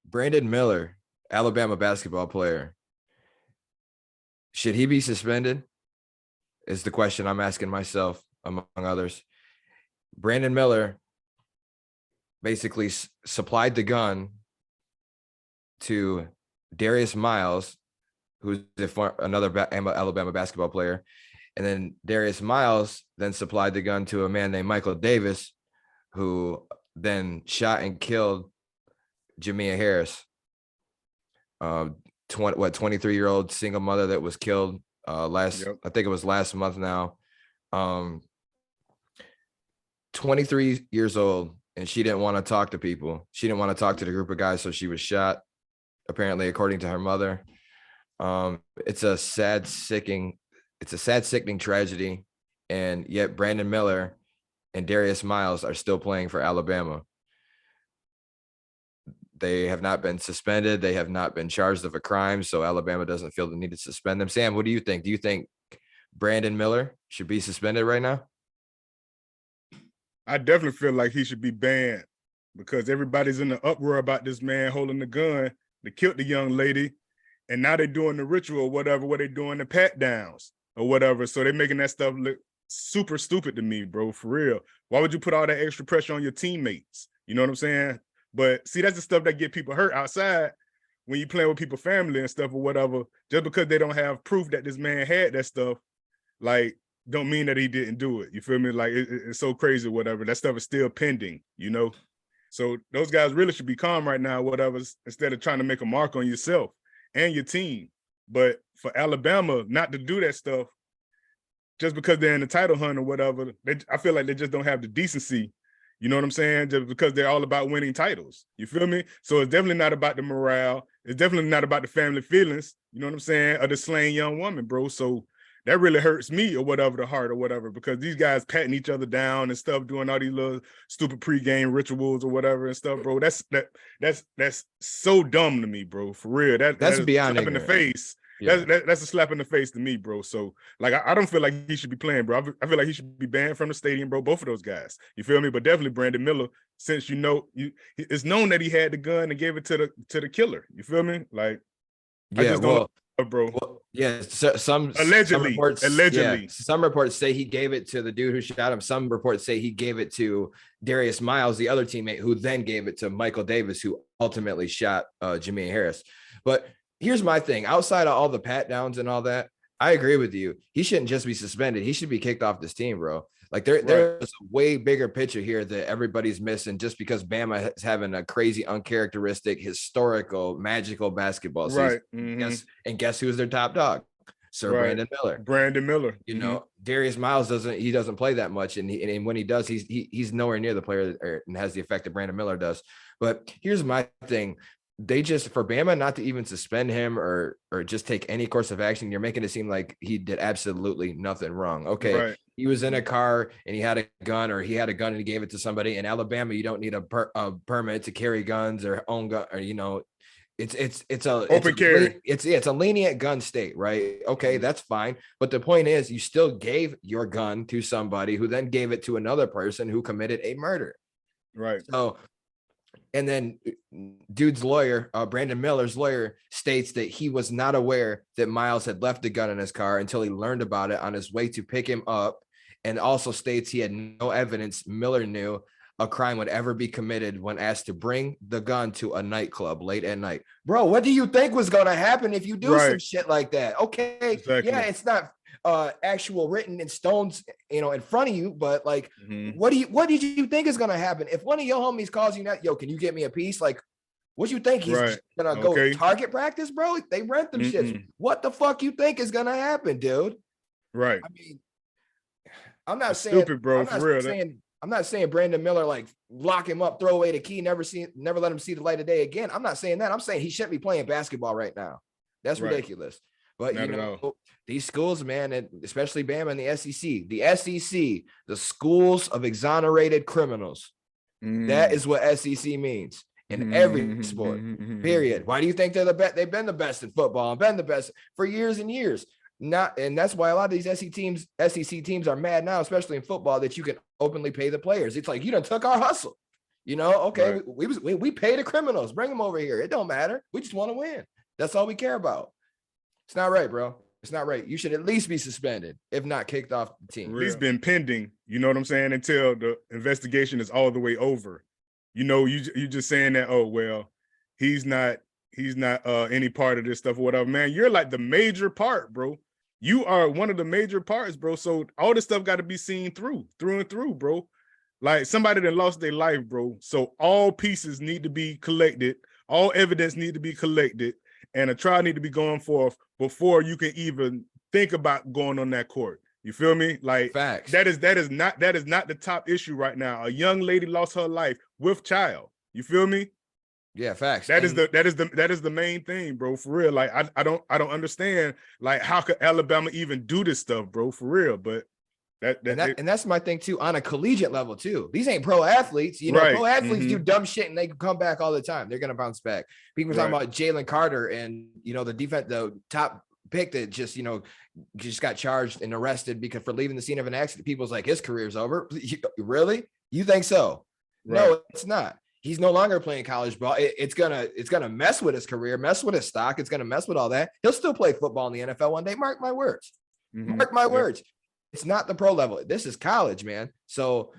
Brandon Miller, Alabama basketball player. Should he be suspended? Is the question I'm asking myself, among others. Brandon Miller basically supplied the gun to Darius Miles, who's another Alabama basketball player. And then Darius Miles then supplied the gun to a man named Michael Davis, who then shot and killed Jamea Harris, 23-year-old single mother that was killed I think it was last month now. 23 years old, and she didn't want to talk to people. She didn't want to talk to the group of guys, so she was shot, apparently, according to her mother. It's a sad, sickening tragedy, and yet Brandon Miller and Darius Miles are still playing for Alabama. They have not been suspended. They have not been charged of a crime, so Alabama doesn't feel the need to suspend them. Sam, what do you think? Do you think Brandon Miller should be suspended right now? I definitely feel like he should be banned because everybody's in the uproar about this man holding the gun to kill the young lady, and now they're doing the ritual or whatever, where they're doing the pat downs or whatever. So they're making that stuff look super stupid to me, bro, for real. Why would you put all that extra pressure on your teammates? You know what I'm saying? But see, that's the stuff that get people hurt outside when you playing with people's family and stuff or whatever. Just because they don't have proof that this man had that stuff, like, don't mean that he didn't do it. You feel me? Like, it's so crazy or whatever. That stuff is still pending, you know? So those guys really should be calm right now, whatever, instead of trying to make a mark on yourself and your team. But for Alabama not to do that stuff, just because they're in the title hunt or whatever, I feel like they just don't have the decency. You know what I'm saying? Just because they're all about winning titles. You feel me? So it's definitely not about the morale. It's definitely not about the family feelings, you know what I'm saying, of the slain young woman, bro. So that really hurts me or whatever, the heart or whatever, because these guys patting each other down and stuff, doing all these little stupid pregame rituals or whatever and stuff, bro. That's so dumb to me, bro. For real. That's beyond slap in the face. Yeah. That's a slap in the face to me, bro. So, like, I don't feel like he should be playing, bro. I feel like he should be banned from the stadium, bro. Both of those guys. You feel me? But definitely Brandon Miller, since it's known that he had the gun and gave it to the killer. You feel me? Like, yeah, I just don't know, bro. Well, yeah, some allegedly. Some reports say he gave it to the dude who shot him. Some reports say he gave it to Darius Miles, the other teammate, who then gave it to Michael Davis, who ultimately shot Jamea Harris. But here's my thing. Outside of all the pat downs and all that, I agree with you. He shouldn't just be suspended. He should be kicked off this team, bro. Like there's a way bigger picture here that everybody's missing just because Bama is having a crazy, uncharacteristic, historical, magical basketball season. Mm-hmm. Guess who's their top dog? Sir Brandon Miller. Brandon Miller. You know, Darius Miles doesn't play that much, and when he does, he's nowhere near the player and has the effect that Brandon Miller does. But here's my thing. They just, for Bama not to even suspend him or just take any course of action, you're making it seem like he did absolutely nothing wrong. Okay, he was in a car and he had a gun, or he had a gun and he gave it to somebody. In Alabama, you don't need a permit to carry guns or own gun, or it's a lenient gun state, right? Okay, that's fine. But the point is, you still gave your gun to somebody who then gave it to another person who committed a murder. Right. So. And then dude's lawyer, Brandon Miller's lawyer, states that he was not aware that Miles had left the gun in his car until he learned about it on his way to pick him up, and also states he had no evidence Miller knew a crime would ever be committed when asked to bring the gun to a nightclub late at night. Bro, what do you think was going to happen if you do some shit like that? Okay, exactly. Yeah, it's not actual written in stones, in front of you, but like, what did you think is gonna happen if one of your homies calls you that? Yo, can you get me a piece? Like, what you think he's just gonna go target practice, bro? They rent them shits. What the fuck you think is gonna happen, dude? Right. I mean, I'm not saying stupid, bro. I'm not saying Brandon Miller, like, lock him up, throw away the key, never let him see the light of day again. I'm not saying that. I'm saying he shouldn't be playing basketball right now. That's ridiculous. But these schools, man, and especially Bama and the SEC, the schools of exonerated criminals. That is what SEC means in every sport. Period. Why do you think they're the best? They've been the best in football and been the best for years and years. And that's why a lot of these SEC teams are mad now, especially in football, that you can openly pay the players. It's like, you done took our hustle. You know, okay, Right. we pay the criminals, bring them over here. It don't matter. We just want to win. That's all we care about. It's not right, bro. It's not right. You should at least be suspended, if not kicked off the team. He's been pending, you know what I'm saying, until the investigation is all the way over. You know, you just saying that, oh well, he's not any part of this stuff or whatever. Man, you're like the major part, bro. You are one of the major parts, bro. So all this stuff got to be seen through and through, bro. Like somebody that lost their life, bro. So all pieces need to be collected, all evidence need to be collected, and a trial need to be going forth before you can even think about going on that court. You feel me? Like facts. That is not the top issue right now. A young lady lost her life with child. You feel me? Yeah, facts. That is the main thing, bro. For real. Like I don't understand like how could Alabama even do this stuff, bro? For real. But that's my thing too, on a collegiate level too. These ain't pro athletes, you know. Right. Pro athletes do dumb shit and they can come back all the time. They're gonna bounce back. People talking about Jalen Carter and the top pick that just got charged and arrested because for leaving the scene of an accident. People's like his career's over. Really? You think so? Right. No, it's not. He's no longer playing college ball. It's gonna mess with his career, mess with his stock. It's gonna mess with all that. He'll still play football in the NFL one day. Mark my words. Mark my words. It's not the pro level. This is college, man. So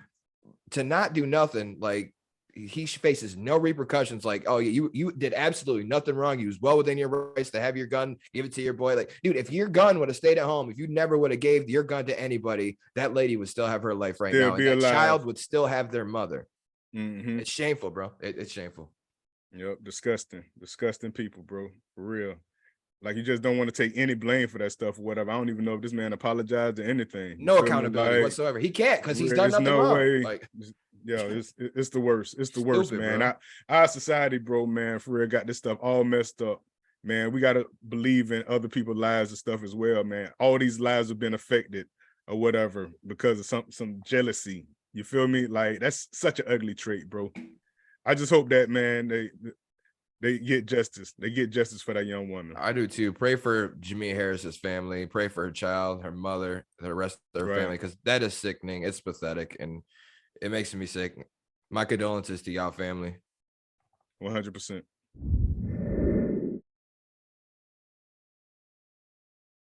to not do nothing, like he faces no repercussions. Like, oh, you did absolutely nothing wrong. You was well within your rights to have your gun, give it to your boy. Like, dude, if your gun would have stayed at home, if you never would have gave your gun to anybody, that lady would still have her life right now. And that child would still have their mother. It's shameful, bro. It's shameful. Yep, disgusting people, bro. For real. Like you just don't want to take any blame for that stuff or whatever. I don't even know if this man apologized or anything. No accountability whatsoever. He can't because he's done nothing wrong. Way. Like, it's the worst. It's the worst, man. Our society, bro, man, for real, got this stuff all messed up. Man, we gotta believe in other people's lives and stuff as well, man. All these lives have been affected or whatever because of some jealousy. You feel me? Like that's such an ugly trait, bro. I just hope that, man, they get justice. They get justice for that young woman. I do too. Pray for Jamea Harris's family. Pray for her child, her mother, the rest of her family, because that is sickening. It's pathetic, and it makes me sick. My condolences to y'all family. 100%.